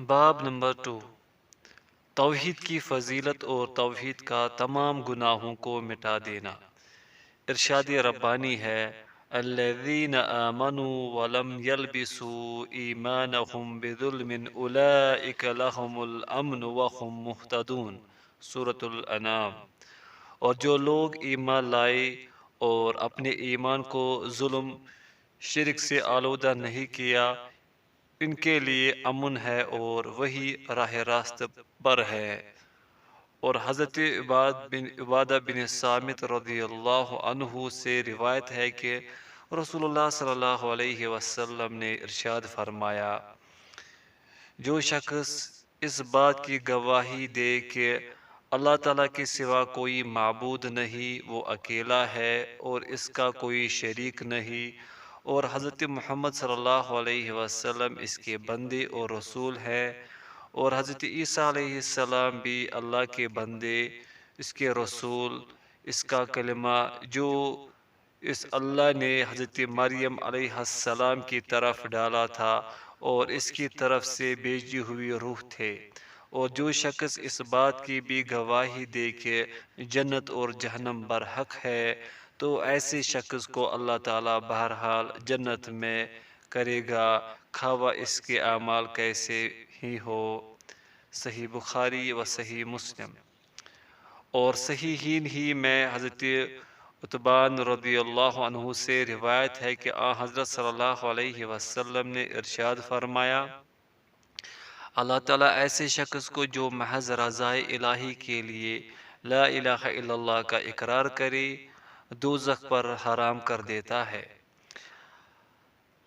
باب نمبر 2، توحید کی فضیلت اور توحید کا تمام گناہوں کو مٹا دینا۔ ارشاد ربانی ہے، الذین آمنوا ولم یلبسوا ایمانہم بظلم اولئک لہم الامن وہم مہتدون، سورۃ الانعام۔ اور جو لوگ ایمان لائے اور اپنے ایمان کو ظلم شرک سے آلودہ نہیں کیا، ان کے لیے امن ہے اور وہی راہ راست پر ہے۔ اور حضرت عبادہ بن صامت رضی اللہ عنہ سے روایت ہے کہ رسول اللہ صلی اللہ علیہ وسلم نے ارشاد فرمایا، جو شخص اس بات کی گواہی دے کہ اللہ تعالیٰ کے سوا کوئی معبود نہیں، وہ اکیلا ہے اور اس کا کوئی شریک نہیں، اور حضرت محمد صلی اللہ علیہ وسلم اس کے بندے اور رسول ہیں، اور حضرت عیسیٰ علیہ السلام بھی اللہ کے بندے، اس کے رسول، اس کا کلمہ جو اس اللہ نے حضرت مریم علیہ السلام کی طرف ڈالا تھا اور اس کی طرف سے بھیجی ہوئی روح تھے۔ اور جو شخص اس بات کی بھی گواہی دے کہ جنت اور جہنم برحق ہے، تو ایسے شخص کو اللہ تعالیٰ بہرحال جنت میں کرے گا، خواہ اس کے اعمال کیسے ہی ہو۔ صحیح بخاری و صحیح مسلم۔ اور صحیحین ہی میں حضرت عتبان رضی اللہ عنہ سے روایت ہے کہ حضرت صلی اللہ علیہ وسلم نے ارشاد فرمایا، اللہ تعالیٰ ایسے شخص کو جو محض رضائے الہی کے لیے لا الہ الا اللہ کا اقرار کرے، دوزخ پر حرام کر دیتا ہے۔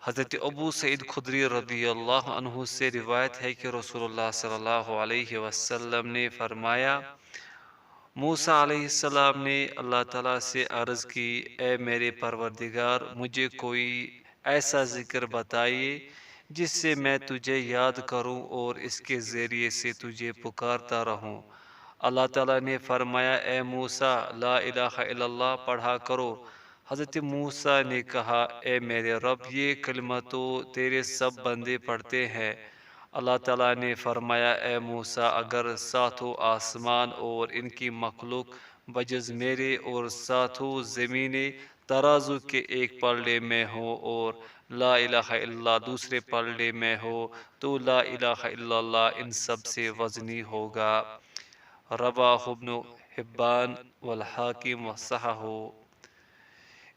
حضرت ابو سعید خدری رضی اللہ عنہ سے روایت ہے کہ رسول اللہ صلی اللہ علیہ وسلم نے فرمایا، موسیٰ علیہ السلام نے اللہ تعالیٰ سے عرض کی، اے میرے پروردگار، مجھے کوئی ایسا ذکر بتائیے جس سے میں تجھے یاد کروں اور اس کے ذریعے سے تجھے پکارتا رہوں۔ اللہ تعالیٰ نے فرمایا، اے موسیٰ، لا الہ الا اللہ پڑھا کرو۔ حضرت موسیٰ نے کہا، اے میرے رب، یہ کلمہ تو تیرے سب بندے پڑھتے ہیں۔ اللہ تعالیٰ نے فرمایا، اے موسیٰ، اگر ساتوں آسمان اور ان کی مخلوق بجز میرے اور ساتوں زمینیں ترازو کے ایک پلڑے میں ہو اور لا الہ الا اللہ دوسرے پلڑے میں ہو، تو لا الہ الا اللہ ان سب سے وزنی ہوگا۔ رواہ ابن حبان والحاکم وصححہ۔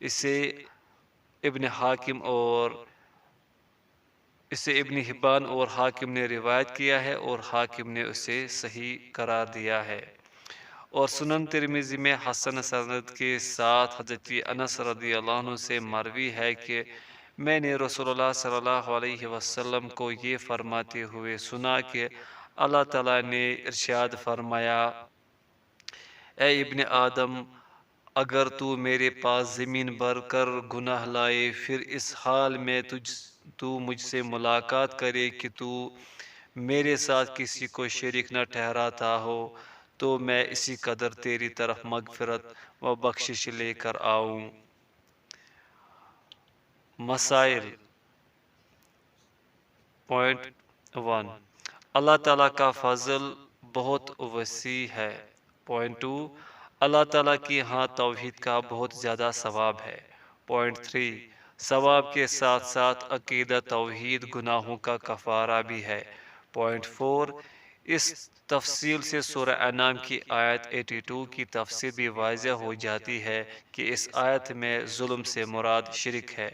اسے ابن حبان اور حاکم نے روایت کیا ہے اور حاکم نے اسے صحیح قرار دیا ہے۔ اور سنن ترمذی میں حسن سند کے ساتھ حضرت انس رضی اللہ عنہ سے مروی ہے کہ میں نے رسول اللہ صلی اللہ علیہ وسلم کو یہ فرماتے ہوئے سنا کہ اللہ تعالیٰ نے ارشاد فرمایا، اے ابن آدم، اگر تو میرے پاس زمین بھر کر گناہ لائے، پھر اس حال میں تو مجھ سے ملاقات کرے کہ تو میرے ساتھ کسی کو شریک نہ ٹھہراتا ہو، تو میں اسی قدر تیری طرف مغفرت و بخشش لے کر آؤں۔ مسائل۔ پوائنٹ 1، اللہ تعالیٰ کا فضل بہت وسیع ہے۔ پوائنٹ 2، اللہ تعالیٰ کی ہاں توحید کا بہت زیادہ ثواب ہے۔ پوائنٹ 3، ثواب کے ساتھ ساتھ عقیدہ توحید گناہوں کا کفارہ بھی ہے۔ پوائنٹ 4، اس تفصیل سے سورہ انعام کی آیت 82 کی تفسیر بھی واضح ہو جاتی ہے کہ اس آیت میں ظلم سے مراد شرک ہے۔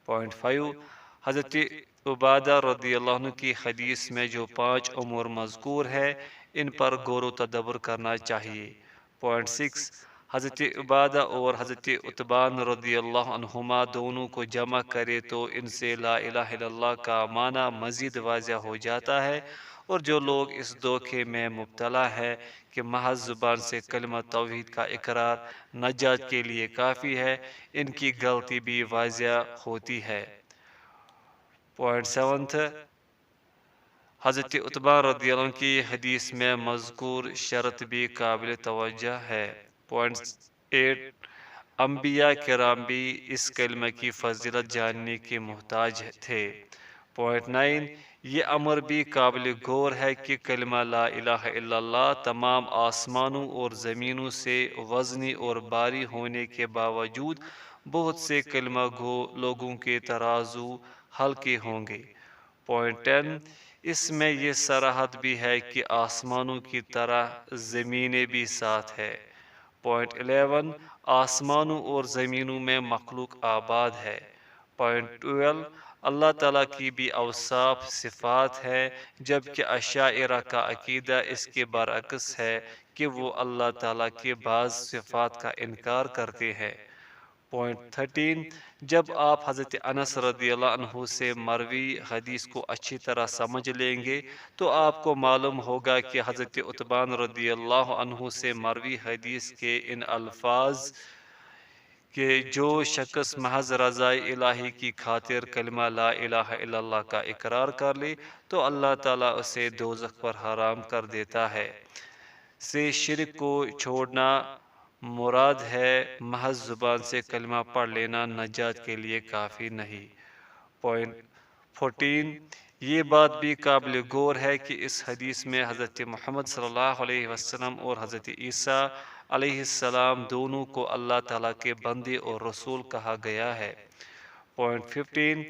پوائنٹ 5، حضرت عبادہ رضی اللہ عنہ کی حدیث میں جو 5 امور مذکور ہے، ان پر غور و تدبر کرنا چاہیے۔ پوائنٹ 6، حضرت عبادہ اور حضرت عتبان رضی اللہ عنہما دونوں کو جمع کرے تو ان سے لا الہ الا اللہ کا معنی مزید واضح ہو جاتا ہے، اور جو لوگ اس دھوکے میں مبتلا ہے کہ محض زبان سے کلمہ توحید کا اقرار نجات کے لیے کافی ہے، ان کی غلطی بھی واضح ہوتی ہے۔ پوائنٹ 7، حضرت عتبہ رضی اللہ عنہ کی حدیث میں مذکور شرط بھی قابل توجہ ہے۔ پوائنٹ 8، انبیاء کرام بھی اس کلمہ کی فضیلت جاننے کے محتاج تھے۔ پوائنٹ 9، یہ امر بھی قابل غور ہے کہ کلمہ لا الہ الا اللہ تمام آسمانوں اور زمینوں سے وزنی اور بھاری ہونے کے باوجود بہت سے کلمہ گو لوگوں کے ترازو ہلکے ہوں گے۔ پوائنٹ 10، اس میں یہ صراحت بھی ہے کہ آسمانوں کی طرح زمینیں بھی ساتھ ہے۔ پوائنٹ 11، آسمانوں اور زمینوں میں مخلوق آباد ہے۔ پوائنٹ 12، اللہ تعالیٰ کی بھی اوصاف صفات ہے، جبکہ اشاعرہ کا عقیدہ اس کے برعکس ہے کہ وہ اللہ تعالیٰ کے بعض صفات کا انکار کرتے ہیں۔ پوائنٹ 13، جب آپ حضرت انس رضی اللہ عنہ سے مروی حدیث کو اچھی طرح سمجھ لیں گے تو آپ کو معلوم ہوگا کہ حضرت عتبان رضی اللہ عنہ سے مروی حدیث کے ان الفاظ کہ جو شخص محض رضا الہی کی خاطر کلمہ لا الہ الا اللہ کا اقرار کر لے تو اللہ تعالیٰ اسے دوزخ پر حرام کر دیتا ہے، سے شرک کو چھوڑنا مراد ہے، محض زبان سے کلمہ پڑھ لینا نجات کے لیے کافی نہیں۔ پوائنٹ 14، یہ بات بھی قابل غور ہے کہ اس حدیث میں حضرت محمد صلی اللہ علیہ وسلم اور حضرت عیسیٰ علیہ السلام دونوں کو اللہ تعالیٰ کے بندے اور رسول کہا گیا ہے۔ پوائنٹ 15،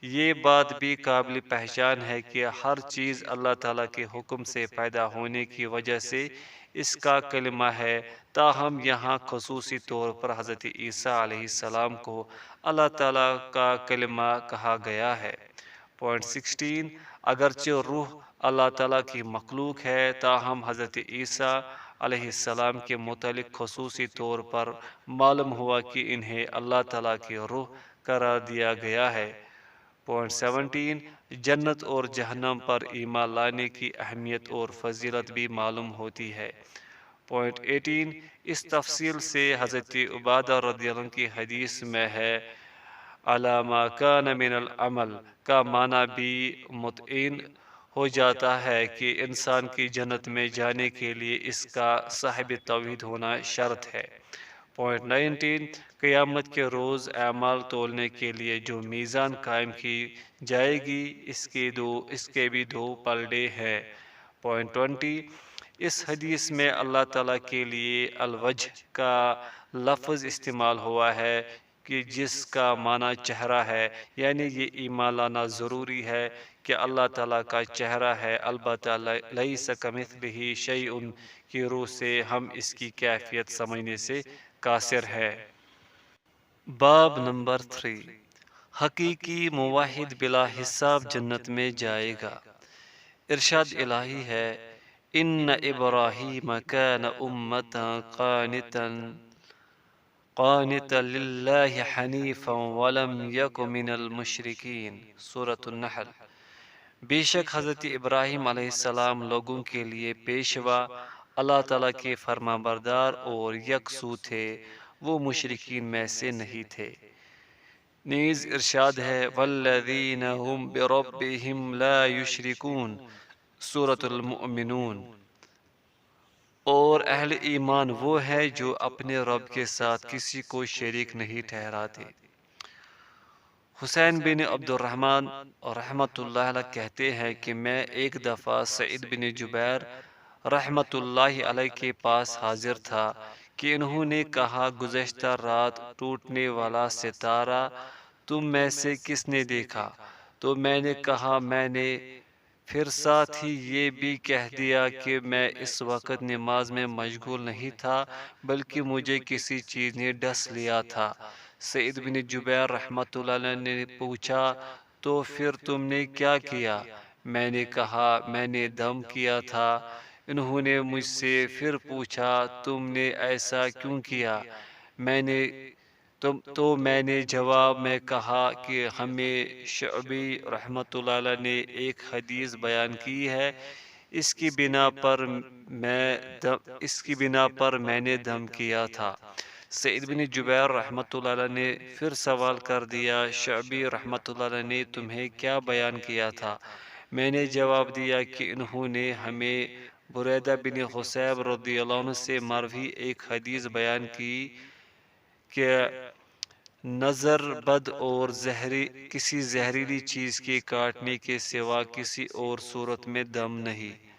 یہ بات بھی قابل پہچان ہے کہ ہر چیز اللہ تعالیٰ کے حکم سے پیدا ہونے کی وجہ سے اس کا کلمہ ہے، تاہم یہاں خصوصی طور پر حضرت عیسیٰ علیہ السلام کو اللہ تعالیٰ کا کلمہ کہا گیا ہے۔ پوائنٹ 16، اگرچہ روح اللہ تعالیٰ کی مخلوق ہے تاہم حضرت عیسیٰ علیہ السلام کے متعلق خصوصی طور پر معلوم ہوا کہ انہیں اللہ تعالیٰ کی روح قرار دیا گیا ہے۔ پوائنٹ 17، جنت اور جہنم پر ایمان لانے کی اہمیت اور فضیلت بھی معلوم ہوتی ہے۔ پوائنٹ 18، اس تفصیل سے حضرت عبادہ رضی اللہ عنہ کی حدیث میں ہے علی ما کان من العمل کا معنی بھی متعین ہو جاتا ہے کہ انسان کی جنت میں جانے کے لیے اس کا صاحب توحید ہونا شرط ہے۔ پوائنٹ 19، قیامت کے روز اعمال تولنے کے لیے جو میزان قائم کی جائے گی اس کے بھی دو پلڑے ہیں۔ پوائنٹ 20، اس حدیث میں اللہ تعالیٰ کے لیے الوجہ کا لفظ استعمال ہوا ہے کہ جس کا معنی چہرہ ہے، یعنی یہ ایمان لانا ضروری ہے کہ اللہ تعالیٰ کا چہرہ ہے، البتہ لیس کمثلہ شیء کی روح سے ہم اس کی کیفیت سمجھنے سے قاصر ہے۔ باب نمبر 3، حقیقی موحد بلا حساب جنت میں جائے گا۔ ارشاد الہی ہے، ان ابراہیم کان امتا قانتا للہ حنیفا ولم یک من المشرکین، سورۃ النحل۔ بے شک حضرت ابراہیم علیہ السلام لوگوں کے لیے پیشوا، اللہ تعالیٰ کے فرما بردار اور یکسو تھے، وہ مشرکین میں سے نہیں تھے۔ نیز ارشاد ہے، والذین هم بربهم لا یشرکون، سورۃ المؤمنون۔ اور اہل ایمان وہ ہے جو اپنے رب کے ساتھ کسی کو شریک نہیں ٹھہراتے۔ حسین بن عبد الرحمن رحمۃ اللہ علیہ کہتے ہیں کہ میں ایک دفعہ سعید بن جبیر رحمۃ اللہ علیہ کے پاس حاضر تھا کہ انہوں نے کہا، گزشتہ رات ٹوٹنے والا ستارہ تم میں سے کس نے دیکھا؟ تو میں نے کہا میں نے، پھر ساتھ ہی یہ بھی کہہ دیا کہ میں اس وقت نماز میں مشغول نہیں تھا بلکہ مجھے کسی چیز نے ڈس لیا تھا۔ سعید بن جبیر رحمۃ اللہ علیہ نے پوچھا، تو پھر تم نے کیا کیا؟ میں نے کہا میں نے دم کیا تھا۔ انہوں نے مجھ سے پھر پوچھا، تم نے ایسا کیوں کیا؟ میں نے جواب میں کہا کہ ہمیں شعبی رحمۃ اللہ علیہ نے ایک حدیث بیان کی ہے، اس کی بنا پر میں نے دم کیا تھا۔ سعید بن جبیر رحمۃ اللہ علیہ نے پھر سوال کر دیا، شعبی رحمۃ اللہ علیہ نے تمہیں کیا بیان کیا تھا؟ میں نے جواب دیا کہ انہوں نے ہمیں بریدہ بن حصیب رضی اللہ عنہ سے مروی ایک حدیث بیان کی کہ نظر بد اور کسی زہریلی چیز کے کاٹنے کے سوا کسی اور صورت میں دم نہیں۔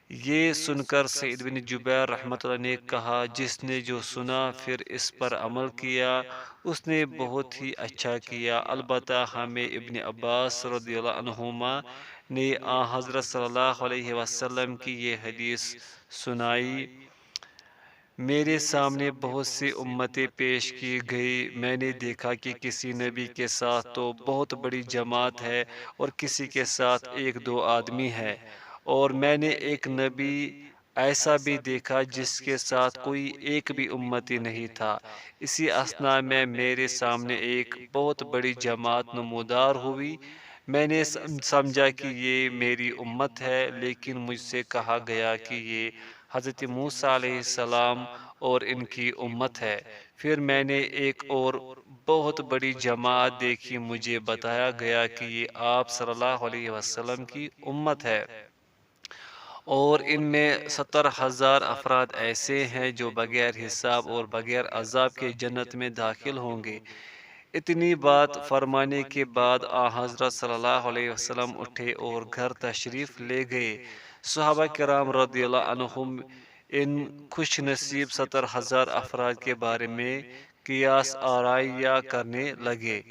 یہ سن کر سعید بن جبیر رحمۃ اللہ نے کہا، جس نے جو سنا پھر اس پر عمل کیا اس نے بہت ہی اچھا کیا۔ البتہ ہمیں ابن عباس رضی اللہ عنہما نے حضرت صلی اللہ علیہ وسلم کی یہ حدیث سنائی، میرے سامنے بہت سی امتیں پیش کی گئی، میں نے دیکھا کہ کسی نبی کے ساتھ تو بہت بڑی جماعت ہے اور کسی کے ساتھ ایک دو آدمی ہے، اور میں نے ایک نبی ایسا بھی دیکھا جس کے ساتھ کوئی ایک بھی امتی نہیں تھا۔ اسی اثنا میں میرے سامنے ایک بہت بڑی جماعت نمودار ہوئی، میں نے سمجھا کہ یہ میری امت ہے، لیکن مجھ سے کہا گیا کہ یہ حضرت موسیٰ علیہ السلام اور ان کی امت ہے۔ پھر میں نے ایک اور بہت بڑی جماعت دیکھی، مجھے بتایا گیا کہ یہ آپ صلی اللہ علیہ وسلم کی امت ہے، اور ان میں 70,000 افراد ایسے ہیں جو بغیر حساب اور بغیر عذاب کے جنت میں داخل ہوں گے۔ اتنی بات فرمانے کے بعد حضرت صلی اللہ علیہ وسلم اٹھے اور گھر تشریف لے گئے۔ صحابہ کرام رضی اللہ عنہم ان خوش نصیب 70,000 افراد کے بارے میں قیاس آرائیہ کرنے لگے۔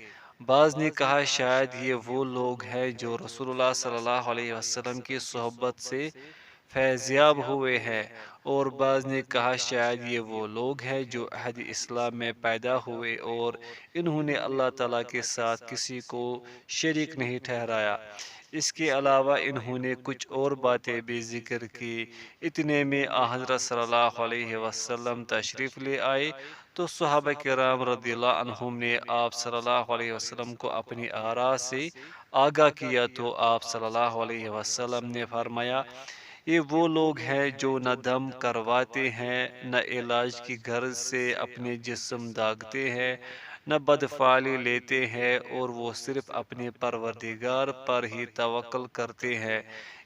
بعض نے کہا شاید یہ وہ لوگ ہیں جو رسول اللہ صلی اللہ علیہ وسلم کی صحبت سے فیضیاب ہوئے ہیں، اور بعض نے کہا شاید یہ وہ لوگ ہیں جو عہد اسلام میں پیدا ہوئے اور انہوں نے اللہ تعالیٰ کے ساتھ کسی کو شریک نہیں ٹھہرایا۔ اس کے علاوہ انہوں نے کچھ اور باتیں بھی ذکر کی۔ اتنے میں حضرت صلی اللہ علیہ وسلم تشریف لے آئے تو صحابہ کرام رضی اللہ عنہم نے آپ صلی اللہ علیہ وسلم کو اپنی آراء سے آگاہ کیا، تو آپ صلی اللہ علیہ وسلم نے فرمایا، یہ وہ لوگ ہیں جو نہ دم کرواتے ہیں، نہ علاج کی غرض سے اپنے جسم داغتے ہیں، نہ بدفعلی لیتے ہیں، اور وہ صرف اپنے پروردگار پر ہی توکل کرتے ہیں۔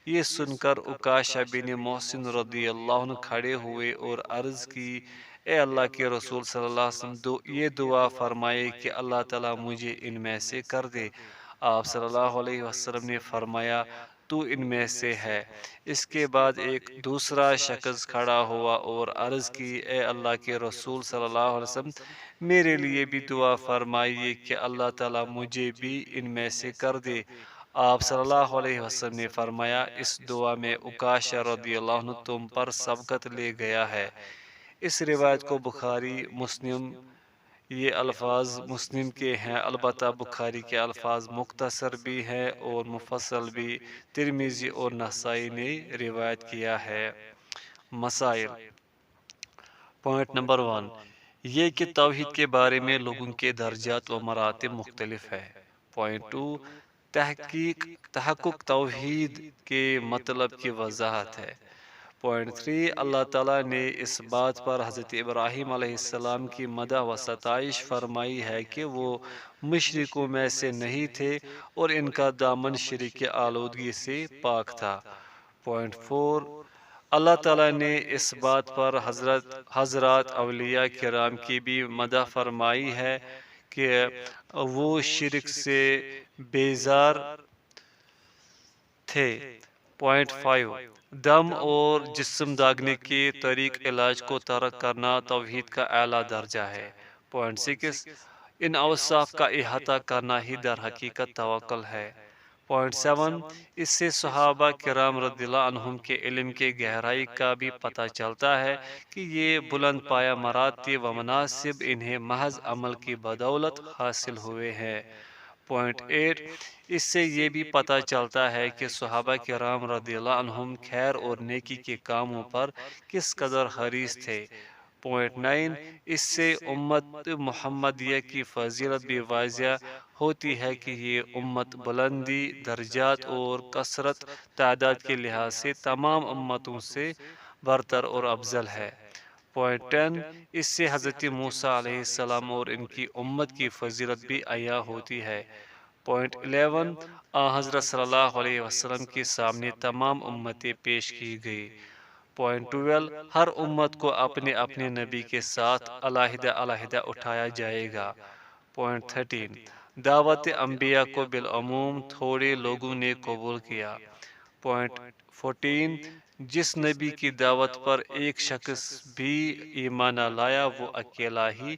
یہ سن کر عکاشہ بن محسن رضی اللہ عنہ کھڑے ہوئے اور عرض کی، اے اللہ کے رسول صلی اللہ علیہ وسلم، یہ دعا فرمائے کہ اللہ تعالیٰ مجھے ان میں سے کر دے۔ آپ صلی اللہ علیہ وسلم نے فرمایا، تو ان میں سے ہے۔ اس کے بعد ایک دوسرا شخص کھڑا ہوا اور عرض کی، اے اللہ کے رسول صلی اللہ علیہ وسلم، میرے لیے بھی دعا فرمائیے کہ اللہ تعالیٰ مجھے بھی ان میں سے کر دے۔ آپ صلی اللہ علیہ وسلم نے فرمایا، اس دعا میں عکاشہ رضی اللہ عنہ تم پر سبقت لے گیا ہے۔ اس روایت کو بخاری مسلم، یہ الفاظ مسلم کے ہیں، البتہ بخاری کے الفاظ مختصر بھی ہیں اور مفصل بھی۔ ترمذی اور نسائی نے روایت کیا ہے۔ مسائل۔ پوائنٹ نمبر 1، یہ کہ توحید کے بارے میں لوگوں کے درجات و مراتب مختلف ہے۔ پوائنٹ 2، تحقق توحید کے مطلب کی وضاحت ہے۔ پوائنٹ 3، اللہ تعالیٰ نے اس بات پر حضرت ابراہیم علیہ السلام کی مدح و ستائش فرمائی ہے کہ وہ مشرکوں میں سے نہیں تھے اور ان کا دامن شرک آلودگی سے پاک تھا۔ پوائنٹ 4، اللہ تعالیٰ نے اس بات پر حضرات اولیاء کرام کی بھی مدح فرمائی ہے کہ وہ شرک سے بیزار تھے۔ پوائنٹ 5، دم اور جسم داغنے کے طریق علاج کو ترک کرنا توحید کا اعلیٰ درجہ ہے۔ پوائنٹ 6، ان اوصاف کا احاطہ کرنا ہی در حقیقت توکل ہے۔ پوائنٹ 7، اس سے صحابہ کرام رضی اللہ عنہم کے علم کے گہرائی کا بھی پتہ چلتا ہے کہ یہ بلند پایہ مراتب و مناصب انہیں محض عمل کی بدولت حاصل ہوئے ہیں۔ پوائنٹ 8، اس سے یہ بھی پتہ چلتا ہے کہ صحابہ کرام رضی اللہ عنہم خیر اور نیکی کے کاموں پر کس قدر حریص تھے۔ پوائنٹ 9، اس سے امت محمدیہ کی فضیلت بھی واضح ہوتی ہے کہ یہ امت بلندی درجات اور کثرت تعداد کے لحاظ سے تمام امتوں سے برتر اور افضل ہے۔ پوائنٹ 10، اس سے حضرت موسیٰ علیہ السلام اور ان کی امت کی فضیلت بھی عیاں ہوتی ہے۔ پوائنٹ 11، حضرت صلی اللہ علیہ وسلم کے سامنے تمام امتیں پیش کی گئی۔ پوائنٹ 12، ہر امت کو اپنے اپنے نبی کے ساتھ علیحدہ علیحدہ اٹھایا جائے گا۔ پوائنٹ 13 دعوت انبیاء کو بالعموم تھوڑے لوگوں نے قبول کیا۔ پوائنٹ 14 جس نبی کی دعوت پر ایک شخص بھی ایمان نہ لایا وہ اکیلا ہی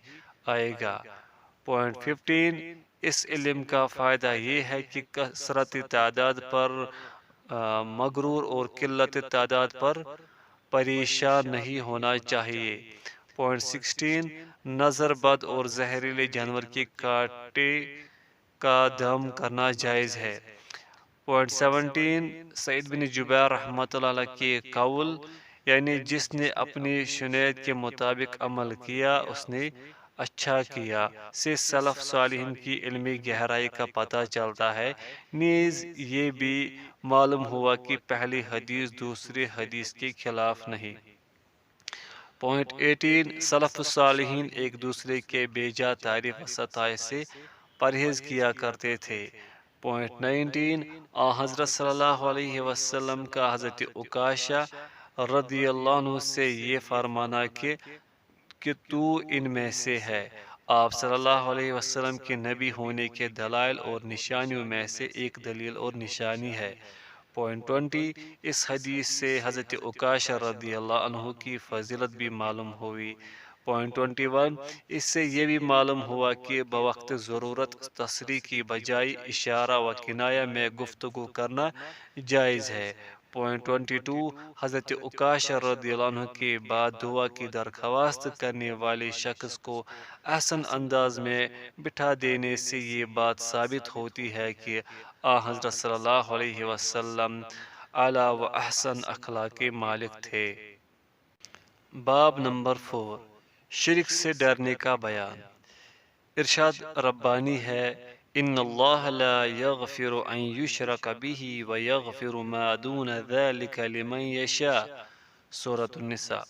آئے گا۔ پوائنٹ 15 اس علم کا فائدہ یہ ہے کہ کثرت تعداد پر مغرور اور قلت تعداد پر پریشان نہیں ہونا چاہیے۔ پوائنٹ 16 نظر بد اور زہریلے جانور کے کاٹے کا دم کرنا جائز ہے۔ پوائنٹ 17 سعید بن جبیر رحمۃ اللہ علیہ کے قول یعنی جس نے اپنی شنیعت کے مطابق عمل کیا اس نے اچھا کیا سے سلف صالحین کی علمی گہرائی کا پتہ چلتا ہے۔ نیز یہ بھی معلوم ہوا کہ پہلی حدیث دوسری حدیث کے خلاف نہیں۔ پوائنٹ 18 سلف صالحین ایک دوسرے کے بیجا تعریف و ستائش سے پرہیز کیا کرتے تھے۔ پوائنٹ 19 حضرت صلی اللہ علیہ وسلم کا حضرت عکاشہ رضی اللہ عنہ سے یہ فرمانا کہ تو ان میں سے ہے۔ آپ صلی اللہ علیہ وسلم کے نبی ہونے کے دلائل اور نشانیوں میں سے ایک دلیل اور نشانی ہے۔ پوائنٹ 20 اس حدیث سے حضرت عکاشہ رضی اللہ عنہ کی فضیلت بھی معلوم ہوئی۔ پوائنٹ 21 اس سے یہ بھی معلوم ہوا کہ بوقت ضرورت تصریح کی بجائے اشارہ و کنایہ میں گفتگو کرنا جائز ہے۔ پوائنٹ 22 حضرت عکاشہ رضی اللہ عنہ کے بعد دعا کی درخواست کرنے والے شخص کو احسن انداز میں بٹھا دینے سے یہ بات ثابت ہوتی ہے کہ حضرت صلی اللہ علیہ وسلم اعلیٰ و احسن اخلاق کے مالک تھے۔ باب نمبر 4 شرک سے ڈرنے کا بیان۔ ارشاد ربانی ہے ان اللہ لا یغفر ان یشرک بہ ویغفر ما دون ذلک لمن یشاء سورۃ النساء۔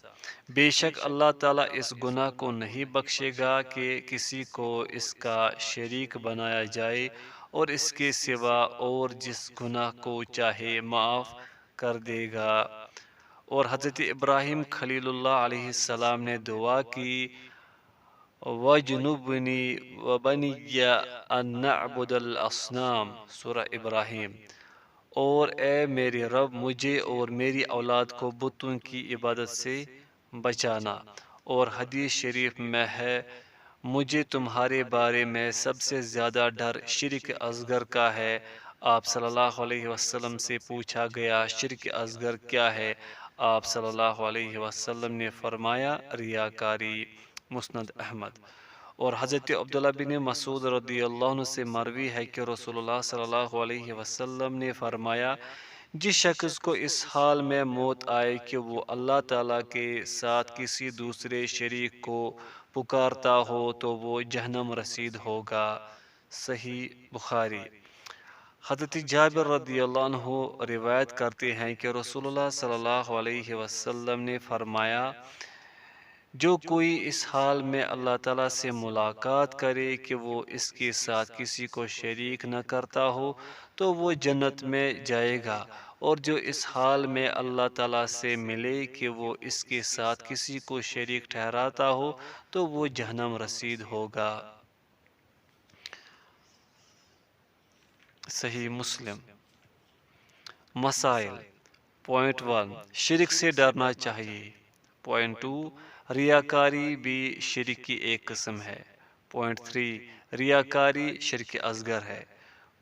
بے شک اللہ تعالیٰ اس گناہ کو نہیں بخشے گا کہ کسی کو اس کا شریک بنایا جائے اور اس کے سوا اور جس گناہ کو چاہے معاف کر دے گا۔ اور حضرت ابراہیم خلیل اللہ علیہ السلام نے دعا کی وَجْنُبْنِي وَبَنِيَّ أَن نَعْبُدَ الْأَصْنَامَ سورہ ابراہیم، اور اے میرے رب مجھے اور میری اولاد کو بتوں کی عبادت سے بچانا۔ اور حدیث شریف میں ہے مجھے تمہارے بارے میں سب سے زیادہ ڈر شرک اصغر کا ہے۔ آپ صلی اللہ علیہ وسلم سے پوچھا گیا شرک اصغر کیا ہے؟ آپ صلی اللہ علیہ وسلم نے فرمایا ریاکاری۔ مسند احمد۔ اور حضرت عبداللہ بن مسعود رضی اللہ عنہ سے مروی ہے کہ رسول اللہ صلی اللہ علیہ وسلم نے فرمایا جس شخص کو اس حال میں موت آئے کہ وہ اللہ تعالیٰ کے ساتھ کسی دوسرے شریک کو پکارتا ہو تو وہ جہنم رسید ہوگا۔ صحیح بخاری۔ حضرت جابر رضی اللہ عنہ روایت کرتے ہیں کہ رسول اللہ صلی اللہ علیہ وسلم نے فرمایا جو کوئی اس حال میں اللہ تعالیٰ سے ملاقات کرے کہ وہ اس کے ساتھ کسی کو شریک نہ کرتا ہو تو وہ جنت میں جائے گا، اور جو اس حال میں اللہ تعالیٰ سے ملے کہ وہ اس کے ساتھ کسی کو شریک ٹھہراتا ہو تو وہ جہنم رسید ہوگا۔ صحیح مسلم۔ مسائل۔ پوائنٹ 1 شرک سے ڈرنا چاہیے۔ پوائنٹ 2 ریاکاری بھی شرک کی ایک قسم ہے۔ پوائنٹ 3 ریاکاری شرک اصغر ہے۔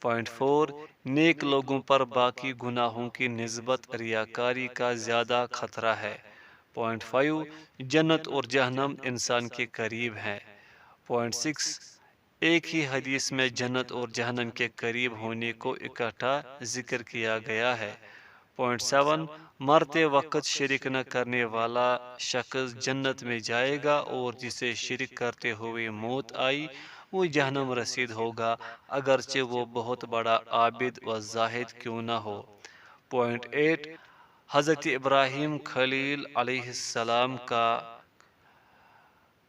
پوائنٹ 4 نیک لوگوں پر باقی گناہوں کی نسبت ریاکاری کا زیادہ خطرہ ہے۔ پوائنٹ 5 جنت اور جہنم انسان کے قریب ہیں۔ پوائنٹ 6 ایک ہی حدیث میں جنت اور جہنم کے قریب ہونے کو اکٹھا ذکر کیا گیا ہے۔ پوائنٹ 7 مرتے وقت شرک نہ کرنے والا شخص جنت میں جائے گا اور جسے شرک کرتے ہوئے موت آئی وہ جہنم رسید ہوگا اگرچہ وہ بہت بڑا عابد و زاہد کیوں نہ ہو۔ پوائنٹ 8 حضرت ابراہیم خلیل علیہ السلام کا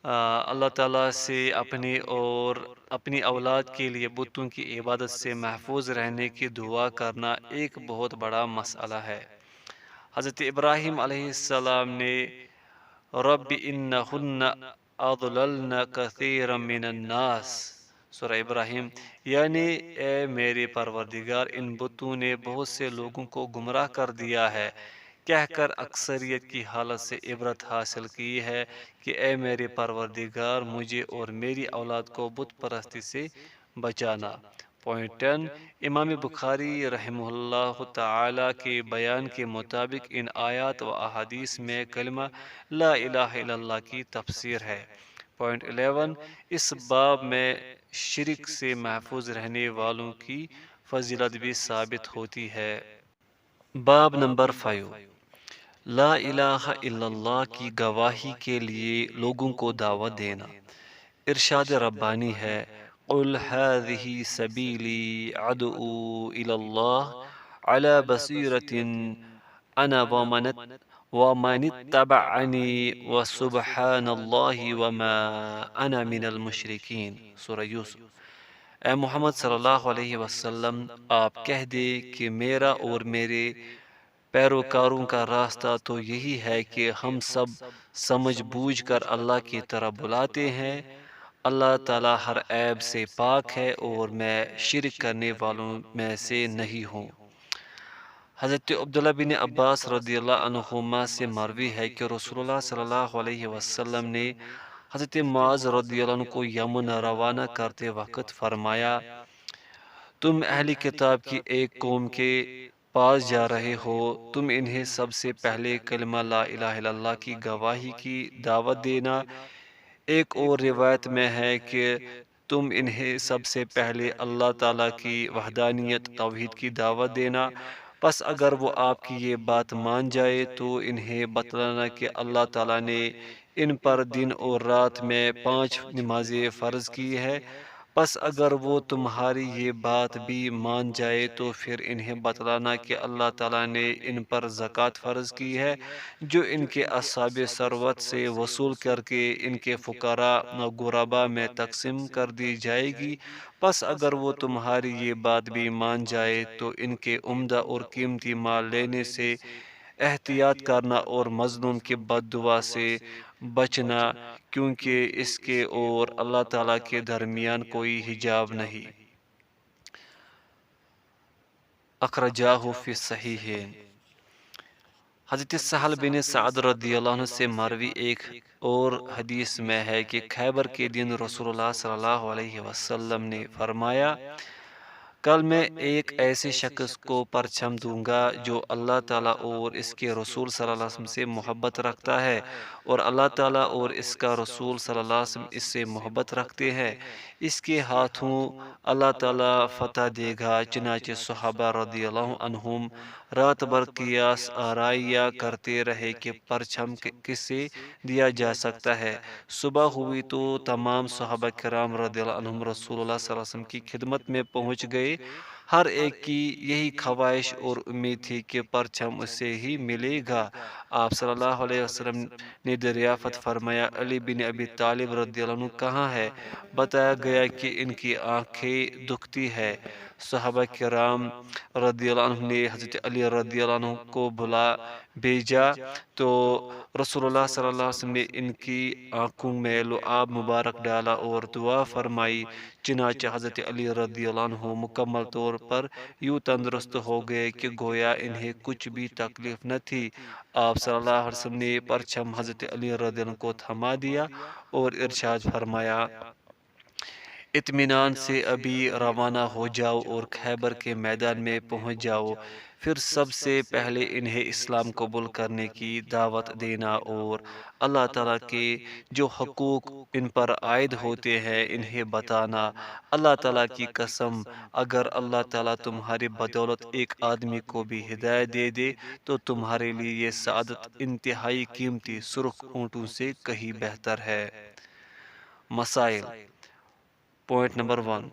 اللہ تعالیٰ سے اپنے اور اپنی اولاد کے لیے بتوں کی عبادت سے محفوظ رہنے کی دعا کرنا ایک بہت بڑا مسئلہ ہے۔ حضرت ابراہیم علیہ السلام نے رب انہن اضللن کثیرا من الناس سورہ ابراہیم، یعنی اے میرے پروردگار، ان بتوں نے بہت سے لوگوں کو گمراہ کر دیا ہے، کہہ کر اکثریت کی حالت سے عبرت حاصل کی ہے کہ اے میرے پروردگار، مجھے اور میری اولاد کو بت پرستی سے بچانا۔ پوائنٹ 10، امام بخاری رحمہ اللہ تعالی کے بیان کے مطابق ان آیات و احادیث میں کلمہ لا الہ الا اللہ کی تفسیر ہے۔ پوائنٹ 11، اس باب میں شرک سے محفوظ رہنے والوں کی فضیلت بھی ثابت ہوتی ہے۔ باب نمبر 5، لا الہ الا اللہ کی گواہی کے لیے لوگوں کو دعوت دینا۔ ارشاد ربانی ہے، قل هذه سبیلی ادعو الی اللہ علی بصیرۃ انا ومن اتبعنی وسبحان اللہ وما انا من المشرکین۔ سورہ یوسف۔ اے محمد صلی اللہ علیہ وسلم، آپ کہہ دے کہ میرا اور میرے پیروکاروں کا راستہ تو یہی ہے کہ ہم سب سمجھ بوجھ کر اللہ کی طرف بلاتے ہیں۔ اللہ تعالیٰ ہر عیب سے پاک ہے اور میں شرک کرنے والوں میں سے نہیں ہوں۔ حضرت عبداللہ بن عباس رضی اللہ عنہما سے مروی ہے کہ رسول اللہ صلی اللہ علیہ وسلم نے حضرت معاذ رضی اللہ عنہ کو یمن روانہ کرتے وقت فرمایا، تم اہلی کتاب کی ایک قوم کے پاس جا رہے ہو، تم انہیں سب سے پہلے کلمہ لا الہ الا اللہ کی گواہی کی دعوت دینا۔ ایک اور روایت میں ہے کہ تم انہیں سب سے پہلے اللہ تعالیٰ کی وحدانیت توحید کی دعوت دینا۔ پس اگر وہ آپ کی یہ بات مان جائے تو انہیں بتلانا کہ اللہ تعالیٰ نے ان پر دن اور رات میں 5 نمازیں فرض کی ہے۔ پس اگر وہ تمہاری یہ بات بھی مان جائے تو پھر انہیں بتلانا کہ اللہ تعالیٰ نے ان پر زکوٰۃ فرض کی ہے، جو ان کے اصحاب ثروت سے وصول کر کے ان کے فقراء و غرباء میں تقسیم کر دی جائے گی۔ پس اگر وہ تمہاری یہ بات بھی مان جائے تو ان کے عمدہ اور قیمتی مال لینے سے احتیاط کرنا اور مظلوم کی بد دعا سے بچنا، کیونکہ اس کے اور اللہ تعالیٰ کے درمیان کوئی حجاب نہیں۔ اخرجاہ فی الصحیحین۔ حضرت سہل بن سعد رضی اللہ عنہ سے مروی ایک اور حدیث میں ہے کہ خیبر کے دن رسول اللہ صلی اللہ علیہ وسلم نے فرمایا، کل میں ایک ایسے شخص کو پرچم دوں گا جو اللہ تعالیٰ اور اس کے رسول صلی اللہ علیہ وسلم سے محبت رکھتا ہے، اور اللہ تعالیٰ اور اس کا رسول صلی اللہ علیہ وسلم اس سے محبت رکھتے ہیں۔ اس کے ہاتھوں اللہ تعالیٰ فتح دے گا۔ چنانچہ صحابہ رضی اللہ عنہم رات بھر قیاس آرائیاں کرتے رہے کہ پرچم کسے دیا جا سکتا ہے۔ صبح ہوئی تو تمام صحابہ کرام رضی اللہ عنہم رسول اللہ صلی اللہ علیہ وسلم کی خدمت میں پہنچ گئے۔ ہر ایک کی یہی خواہش اور امید تھی کہ پرچم اسے ہی ملے گا۔ آپ صلی اللہ علیہ وسلم نے دریافت فرمایا، علی بن ابی طالب رضی اللہ عنہ کہاں ہے؟ بتایا گیا کہ ان کی آنکھیں دکھتی ہے۔ صحابہ کرام رضی اللہ عنہ نے حضرت علی رضی اللہ عنہ کو بلا بھیجا تو رسول اللہ صلی اللہ علیہ وسلم نے ان کی آنکھوں میں لعاب مبارک ڈالا اور دعا فرمائی۔ چنانچہ حضرت علی رضی اللہ عنہ مکمل طور پر یوں تندرست ہو گئے کہ گویا انہیں کچھ بھی تکلیف نہ تھی۔ آپ صلی اللہ علیہ وسلم نے پرچم حضرت علی رضی اللہ عنہ کو تھما دیا اور ارشاد فرمایا، اطمینان سے ابھی روانہ ہو جاؤ اور خیبر کے میدان میں پہنچ جاؤ۔ پھر سب سے پہلے انہیں اسلام قبول کرنے کی دعوت دینا اور اللہ تعالیٰ کے جو حقوق ان پر عائد ہوتے ہیں انہیں بتانا۔ اللہ تعالیٰ کی قسم، اگر اللہ تعالیٰ تمہاری بدولت ایک آدمی کو بھی ہدایت دے دے تو تمہارے لیے یہ سعادت انتہائی قیمتی سرخ اونٹوں سے کہیں بہتر ہے۔ مسائل۔ پوائنٹ نمبر 1،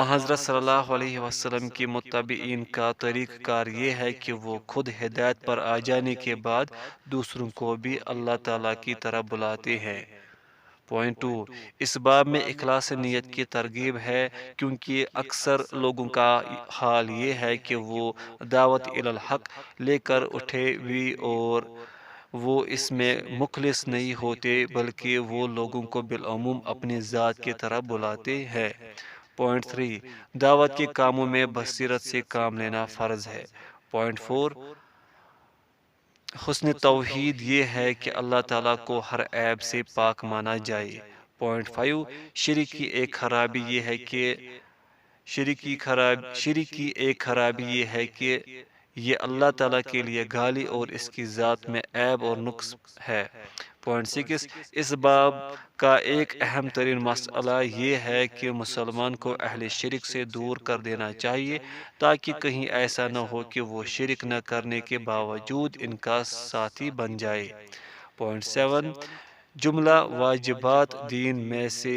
حضرت صلی اللہ علیہ وسلم کے متبعین کا طریقہ کار یہ ہے کہ وہ خود ہدایت پر آ جانے کے بعد دوسروں کو بھی اللہ تعالیٰ کی طرف بلاتے ہیں۔ پوائنٹ 2، اس باب میں اخلاص نیت کی ترغیب ہے، کیونکہ اکثر لوگوں کا حال یہ ہے کہ وہ دعوت الی الحق لے کر اٹھے ہوئی اور وہ اس میں مخلص نہیں ہوتے بلکہ وہ لوگوں کو بالعموم اپنی ذات کی طرح بلاتے ہیں۔ پوائنٹ 3، دعوت کے کاموں میں بصیرت سے کام لینا فرض ہے۔ پوائنٹ 4، حسن توحید یہ ہے کہ اللہ تعالیٰ کو ہر عیب سے پاک مانا جائے۔ پوائنٹ 5، شرک کی ایک خرابی یہ ہے کہ یہ اللہ تعالیٰ کے لیے گالی اور اس کی ذات میں عیب اور نقص ہے۔ پوائنٹ 6، اس باب کا ایک اہم ترین مسئلہ یہ ہے کہ مسلمان کو اہل شرک سے دور کر دینا چاہیے تاکہ کہیں ایسا نہ ہو کہ وہ شرک نہ کرنے کے باوجود ان کا ساتھی بن جائے۔ پوائنٹ 7، جملہ واجبات دین میں سے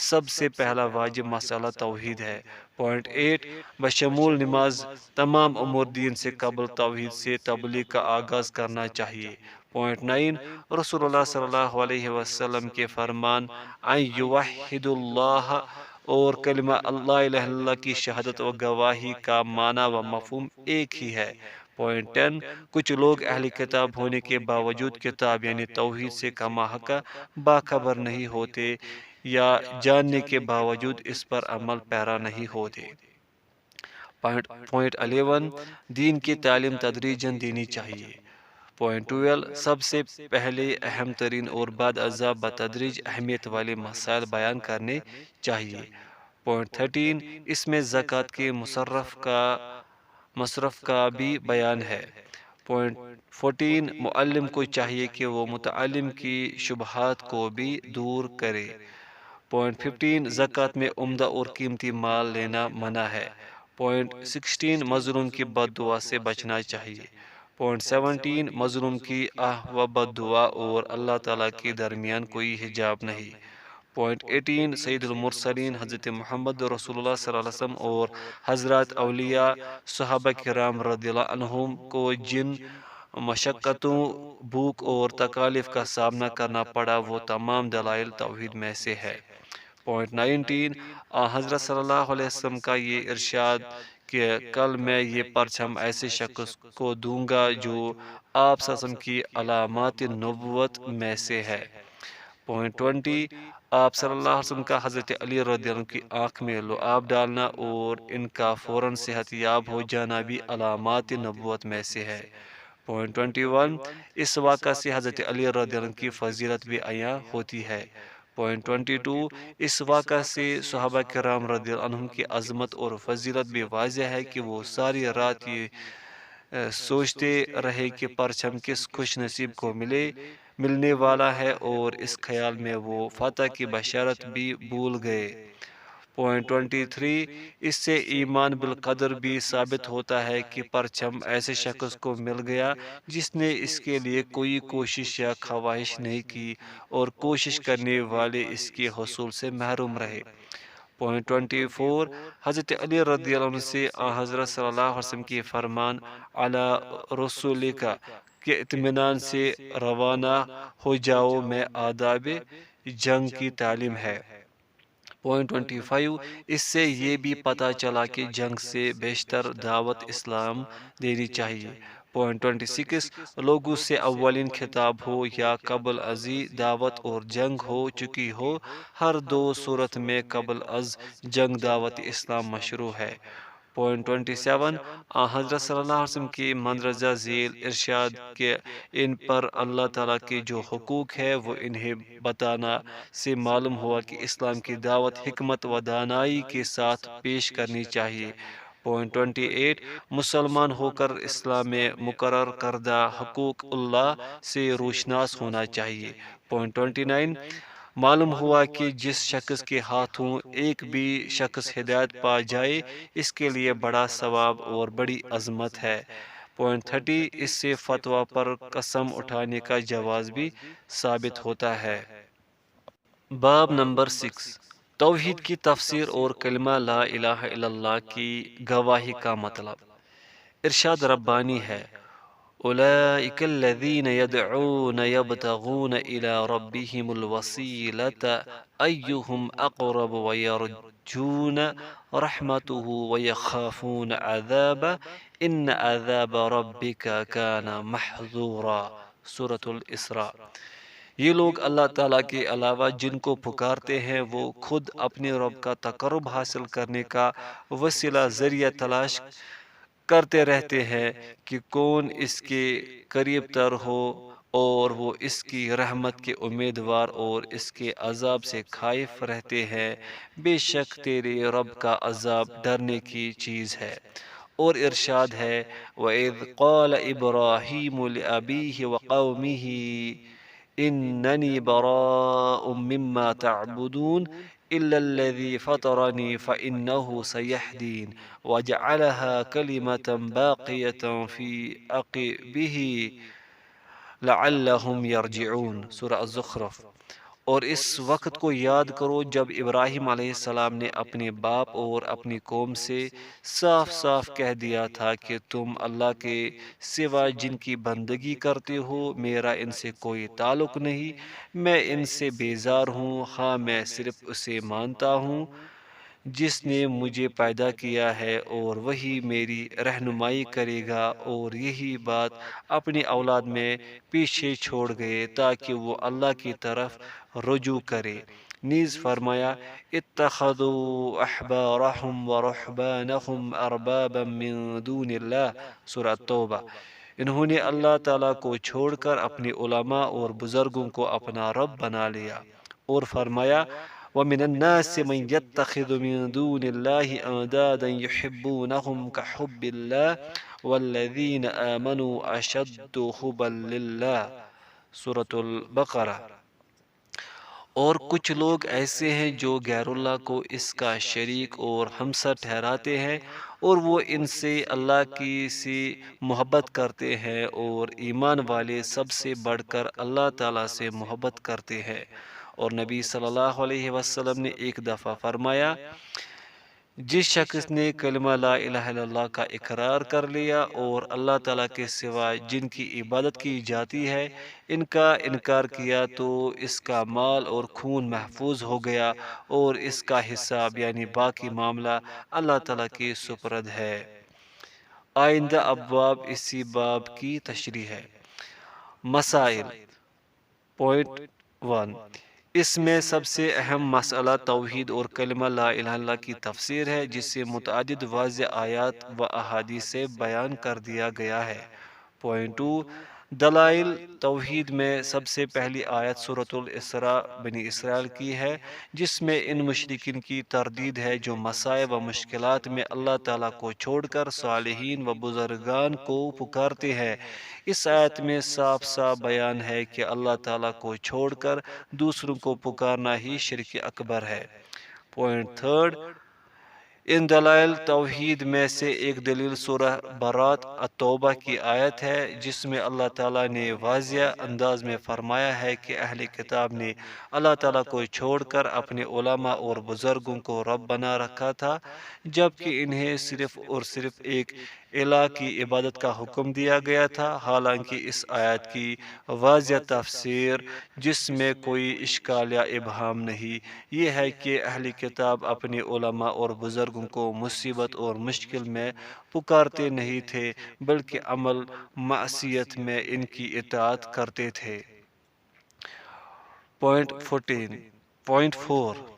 سب سے پہلا واجب مسئلہ توحید ہے۔ پوائنٹ 8، بشمول نماز تمام امور دین سے قبل توحید سے تبلیغ کا آغاز کرنا چاہیے۔ پوائنٹ 9، رسول اللہ صلی اللہ علیہ وسلم کے فرمان ان یوحد اللہ اور کلمہ لا الہ الا اللہ کی شہادت و گواہی کا معنی و مفہوم ایک ہی ہے۔ پوائنٹ 10، کچھ لوگ اہل کتاب ہونے کے باوجود کتاب یعنی توحید سے کما حق باخبر نہیں ہوتے یا جاننے کے باوجود اس پر عمل پیرا نہیں ہوتے۔ پوائنٹ 11، دین کی تعلیم تدریجاً دینی چاہیے۔ پوائنٹ 12، سب سے پہلے اہم ترین اور بعد ازاں بتدریج اہمیت والے مسائل بیان کرنے چاہیے۔ پوائنٹ 13، اس میں زکوٰۃ کے مصرف کا بھی بیان ہے۔ پوائنٹ 14، معلم کو چاہیے کہ وہ متعلم کی شبہات کو بھی دور کرے۔ پوائنٹ 15، زکوٰۃ میں عمدہ اور قیمتی مال لینا منع ہے۔ پوائنٹ 16، مظلوم کی بد دعا سے بچنا چاہیے۔ پوائنٹ 17، مظلوم کی و بد دعا اور اللہ تعالیٰ کے درمیان کوئی حجاب نہیں۔ پوائنٹ 18، سید المرسلین حضرت محمد رسول اللہ صلی اللہ علیہ وسلم اور حضرات اولیاء صحابہ کرام رضی اللہ عنہم کو جن مشقتوں، بھوک اور تکالیف کا سامنا کرنا پڑا وہ تمام دلائل توحید میں سے ہے۔ پوائنٹ 19، حضرت صلی اللہ علیہ وسلم کا یہ ارشاد کہ کل میں یہ پرچم ایسے شخص کو دوں گا جو آپ صلی اللہ علیہ وسلم کی علامات نبوت میں سے ہے۔ پوائنٹ 20، آپ صلی اللہ علیہ وسلم کا حضرت علی رضی اللہ عنہ کی آنکھ میں لعاب ڈالنا اور ان کا فوراً صحت یاب ہو جانا بھی علامات نبوت میں سے ہے۔ پوائنٹ 21، اس واقعہ سے حضرت علی رضی اللہ عنہ کی فضیلت بھی عیاں ہوتی ہے۔ پوائنٹ 22، اس واقعہ سے صحابہ کرام رضی اللہ عنہم کی عظمت اور فضیلت بھی واضح ہے کہ وہ ساری رات یہ سوچتے رہے کہ پرچم کس خوش نصیب کو ملنے والا ہے اور اس خیال میں وہ فتح کی بشارت بھی بھول گئے۔ پوائنٹ 23، اس سے ایمان بالقدر بھی ثابت ہوتا ہے کہ پرچم ایسے شخص کو مل گیا جس نے اس کے لیے کوئی کوشش یا خواہش نہیں کی اور کوشش کرنے والے اس کے حصول سے محروم رہے۔ پوائنٹ 24، حضرت علی رضی اللہ عنہ سے حضرت صلی اللہ علیہ وسلم کی فرمان علی رسولک کے اطمینان سے روانہ ہو جاؤ میں آداب جنگ کی تعلیم ہے۔ پوائنٹ 25، اس سے یہ بھی پتہ چلا کہ جنگ سے بیشتر دعوت اسلام دینی چاہیے۔ پوائنٹ 26، لوگوں سے اولین خطاب ہو یا قبل ازیں دعوت اور جنگ ہو چکی ہو، ہر دو صورت میں قبل از جنگ دعوت اسلام مشروع ہے۔ پوائنٹ 27، حضرت صلی اللہ علیہ وسلم کی مندرجہ ذیل ارشاد کہ ان پر اللہ تعالیٰ کے جو حقوق ہے وہ انہیں بتانا سے معلوم ہوا کہ اسلام کی دعوت حکمت و دانائی کے ساتھ پیش کرنی چاہیے۔ پوائنٹ 28، مسلمان ہو کر اسلام میں مقرر کردہ حقوق اللہ سے روشناس ہونا چاہیے۔ پوائنٹ 29، معلوم ہوا کہ جس شخص کے ہاتھوں ایک بھی شخص ہدایت پا جائے اس کے لیے بڑا ثواب اور بڑی عظمت ہے۔ پوائنٹ 30، اس سے فتویٰ پر قسم اٹھانے کا جواز بھی ثابت ہوتا ہے۔ باب نمبر 6، توحید کی تفسیر اور کلمہ لا الہ الا اللہ کی گواہی کا مطلب۔ ارشاد ربانی ہے، اولئک الذین یدعون یبتغون الی ربہم الوسیلۃ ایہم اقرب ویرجون رحمتہ ویخافون عذابہ ان عذاب ربک کان محذورا۔ سورۃ الاسراء۔ یہ لوگ اللہ تعالیٰ کے علاوہ جن کو پکارتے ہیں وہ خود اپنے رب کا تقرب حاصل کرنے کا وسیلہ ذریعہ تلاش کرتے رہتے ہیں کہ کون اس کے قریب تر ہو، اور وہ اس کی رحمت کے امیدوار اور اس کے عذاب سے خائف رہتے ہیں۔ بے شک تیرے رب کا عذاب ڈرنے کی چیز ہے۔ اور ارشاد ہے وَإِذْ قَالَ إِبْرَاهِيمُ لِأَبِيهِ وَقَوْمِهِ إِنَّنِي بَرَاءٌ مِّمَّا تَعْبُدُونَ إِلَّا الَّذِي فَطَرَنِي فَإِنَّهُ سَيَهْدِينِ وَجَعَلَهَا كَلِمَةً بَاقِيَةً فِي عَقِبِهِ لَعَلَّهُمْ يَرْجِعُونَ، سورہ الزخرف۔ اور اس وقت کو یاد کرو جب ابراہیم علیہ السلام نے اپنے باپ اور اپنی قوم سے صاف صاف کہہ دیا تھا کہ تم اللہ کے سوا جن کی بندگی کرتے ہو میرا ان سے کوئی تعلق نہیں، میں ان سے بیزار ہوں، ہاں میں صرف اسے مانتا ہوں جس نے مجھے پیدا کیا ہے، اور وہی میری رہنمائی کرے گا۔ اور یہی بات اپنی اولاد میں پیچھے چھوڑ گئے تاکہ وہ اللہ کی طرف رجوع کرے۔ نیز فرمایا اتخذوا احبارهم ورهبانهم اربابا من دون اللہ، سورہ توبہ۔ انہوں نے اللہ تعالیٰ کو چھوڑ کر اپنے علماء اور بزرگوں کو اپنا رب بنا لیا۔ اور فرمایا وَمِنَ النَّاسِ مَن يَتَّخِذُ مِن دُونِ اللَّهِ أَندَادًا يُحِبُّونَهُمْ كَحُبِّ اللَّهِ وَالَّذِينَ آمَنُوا أَشَدُّ حُبًّا لِلَّهِ، سورة البقرہ۔ اور کچھ لوگ ایسے ہیں جو غیر اللہ کو اس کا شریک اور ہمسر ٹھہراتے ہیں، اور وہ ان سے اللہ کی سی محبت کرتے ہیں، اور ایمان والے سب سے بڑھ کر اللہ تعالیٰ سے محبت کرتے ہیں۔ اور نبی صلی اللہ علیہ وسلم نے ایک دفعہ فرمایا جس شخص نے کلمہ لا الہ الا اللہ کا اقرار کر لیا اور اللہ تعالیٰ کے سوا جن کی عبادت کی جاتی ہے ان کا انکار کیا تو اس کا مال اور خون محفوظ ہو گیا، اور اس کا حساب یعنی باقی معاملہ اللہ تعالیٰ کے سپرد ہے۔ آئندہ ابواب اسی باب کی تشریح ہے۔ مسائل۔ پوائنٹ 1، اس میں سب سے اہم مسئلہ توحید اور کلمہ لا الہ الا اللہ کی تفسیر ہے، جسے متعدد واضح آیات و احادیث سے بیان کر دیا گیا ہے۔ پوائنٹ 2، دلائل توحید میں سب سے پہلی آیت سورۃ الاسراء بنی اسرائیل کی ہے، جس میں ان مشرکین کی تردید ہے جو مسائب و مشکلات میں اللہ تعالیٰ کو چھوڑ کر صالحین و بزرگان کو پکارتے ہیں۔ اس آیت میں صاف صاف بیان ہے کہ اللہ تعالیٰ کو چھوڑ کر دوسروں کو پکارنا ہی شرک اکبر ہے۔ پوائنٹ 3، ان دلائل توحید میں سے ایک دلیل سورہ برات التوبہ کی آیت ہے، جس میں اللہ تعالیٰ نے واضح انداز میں فرمایا ہے کہ اہل کتاب نے اللہ تعالیٰ کو چھوڑ کر اپنے علماء اور بزرگوں کو رب بنا رکھا تھا، جبکہ انہیں صرف اور صرف ایک الہ کی عبادت کا حکم دیا گیا تھا۔ حالانکہ اس آیت کی واضح تفسیر جس میں کوئی اشکال یا ابہام نہیں، یہ ہے کہ اہل کتاب اپنے علماء اور بزرگوں کو مصیبت اور مشکل میں پکارتے نہیں تھے، بلکہ عمل معصیت میں ان کی اطاعت کرتے تھے۔ پوائنٹ 4،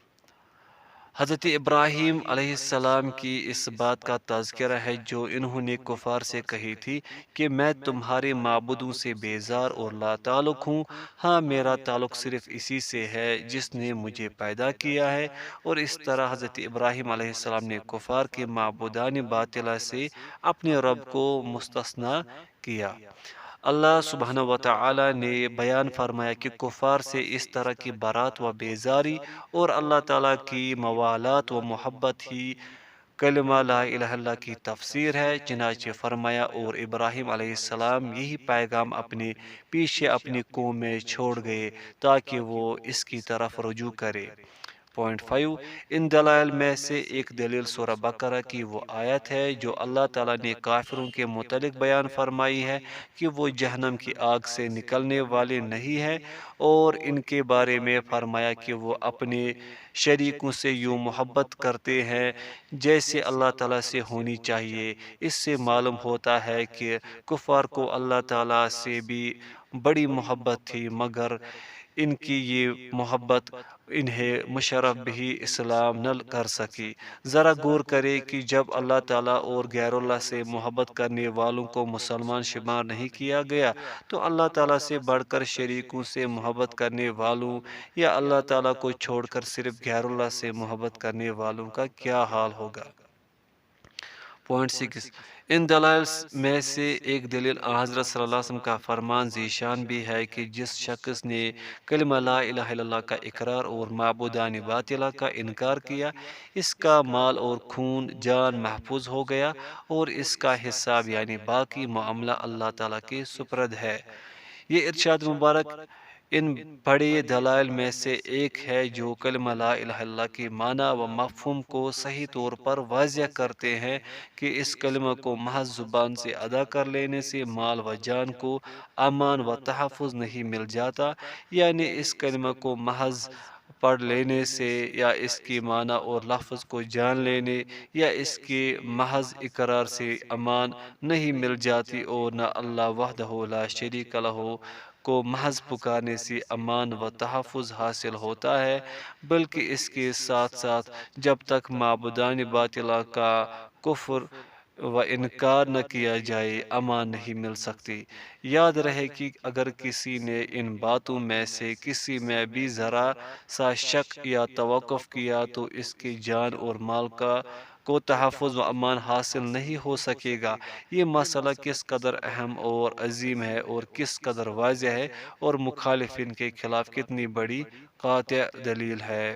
حضرت ابراہیم علیہ السلام کی اس بات کا تذکرہ ہے جو انہوں نے کفار سے کہی تھی کہ میں تمہارے معبودوں سے بیزار اور لا تعلق ہوں، ہاں میرا تعلق صرف اسی سے ہے جس نے مجھے پیدا کیا ہے۔ اور اس طرح حضرت ابراہیم علیہ السلام نے کفار کے معبودان باطلہ سے اپنے رب کو مستثنیٰ کیا۔ اللہ سبحانہ و تعالی نے بیان فرمایا کہ کفار سے اس طرح کی برات و بیزاری اور اللہ تعالیٰ کی موالات و محبت ہی کلمہ لا الہ الا اللہ کی تفسیر ہے۔ چنانچہ فرمایا اور ابراہیم علیہ السلام یہی پیغام اپنے پیچھے اپنی قوم میں چھوڑ گئے تاکہ وہ اس کی طرف رجوع کرے۔ 5 ان دلائل میں سے ایک دلیل سورہ بقرہ کی وہ آیت ہے جو اللہ تعالیٰ نے کافروں کے متعلق بیان فرمائی ہے کہ وہ جہنم کی آگ سے نکلنے والے نہیں ہیں، اور ان کے بارے میں فرمایا کہ وہ اپنے شریکوں سے یوں محبت کرتے ہیں جیسے اللہ تعالیٰ سے ہونی چاہیے۔ اس سے معلوم ہوتا ہے کہ کفار کو اللہ تعالیٰ سے بھی بڑی محبت تھی، مگر ان کی یہ محبت انہیں مشرف بھی اسلام نہ کر سکی۔ ذرا غور کرے کہ جب اللہ تعالیٰ اور غیر اللہ سے محبت کرنے والوں کو مسلمان شمار نہیں کیا گیا، تو اللہ تعالیٰ سے بڑھ کر شریکوں سے محبت کرنے والوں یا اللہ تعالیٰ کو چھوڑ کر صرف غیر اللہ سے محبت کرنے والوں کا کیا حال ہوگا۔ 6 ان دلائل میں سے ایک دلیل حضرت صلی اللہ علیہ وسلم کا فرمان ذیشان بھی ہے کہ جس شخص نے کلمہ لا الہ الا اللہ کا اقرار اور معبودان باطلہ کا انکار کیا، اس کا مال اور خون جان محفوظ ہو گیا، اور اس کا حساب یعنی باقی معاملہ اللہ تعالیٰ کے سپرد ہے۔ یہ ارشاد مبارک ان بڑے دلائل میں سے ایک ہے جو کلمہ لا الہ الا اللہ کے معنی و مفہوم کو صحیح طور پر واضح کرتے ہیں کہ اس کلمہ کو محض زبان سے ادا کر لینے سے مال و جان کو امان و تحفظ نہیں مل جاتا، یعنی اس کلمہ کو محض پڑھ لینے سے یا اس کی معنی اور لفظ کو جان لینے یا اس کے محض اقرار سے امان نہیں مل جاتی، اور نہ اللہ وحدہ لا شریک لہ کو محض پکارنے سے امان و تحفظ حاصل ہوتا ہے، بلکہ اس کے ساتھ ساتھ جب تک معبودان باطلہ کا کفر و انکار نہ کیا جائے امان نہیں مل سکتی۔ یاد رہے کہ اگر کسی نے ان باتوں میں سے کسی میں بھی ذرا سا شک یا توقف کیا تو اس کی جان اور مال کو تحفظ و امان حاصل نہیں ہو سکے گا۔ یہ مسئلہ کس قدر اہم اور عظیم ہے اور کس قدر واضح ہے، اور مخالفین کے خلاف کتنی بڑی قاطع دلیل ہے۔